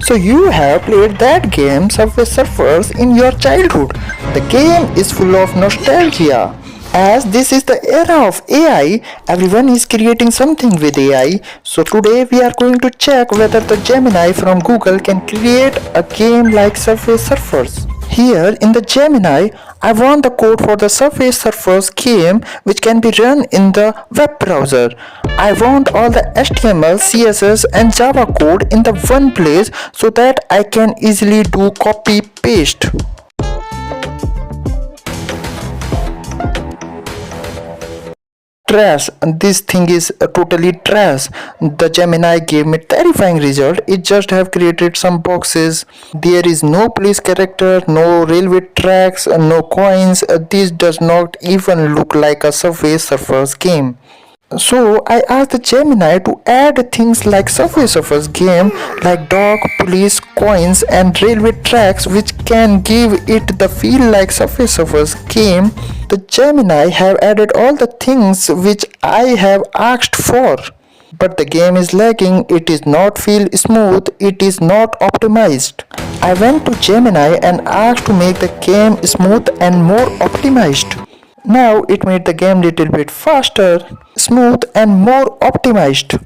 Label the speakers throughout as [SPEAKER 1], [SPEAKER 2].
[SPEAKER 1] So you have played that game Subway Surfers in your childhood. The game is full of nostalgia. As this is the era of AI, everyone is creating something with AI. So today we are going to check whether the Gemini from Google can create a game like Subway Surfers. Here in the Gemini, I want the code for the Subway Surfers game which can be run in the web browser. I want all the HTML, CSS and Java code in the one place so that I can easily do copy paste. Trash. This thing is totally trash. The Gemini gave me terrifying result. It just have created some boxes. There is no police character, no railway tracks, no coins. This does not even look like a Subway Surfers game. So I asked the Gemini to add things like Subway Surfers game like dog, police, coins and railway tracks which can give it the feel like Subway Surfers game. The Gemini have added all the things which I have asked for. But the game is lagging, it is not feel smooth, it is not optimized. I went to Gemini and asked to make the game smooth and more optimized. Now it made the game little bit faster, smooth and more optimized.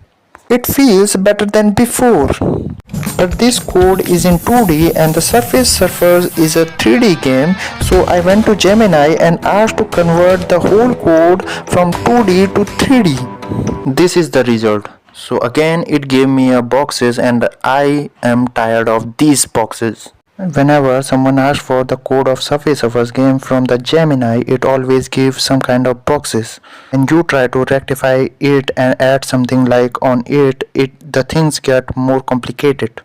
[SPEAKER 1] It feels better than before. But this code is in 2D and the Subway Surfers is a 3D game, so I went to Gemini and asked to convert the whole code from 2D to 3D. This is the result. So again it gave me a boxes and I am tired of these boxes. Whenever someone asks for the code of Subway Surfers game from the Gemini, it always gives some kind of boxes. And you try to rectify it and add something like on it, the things get more complicated.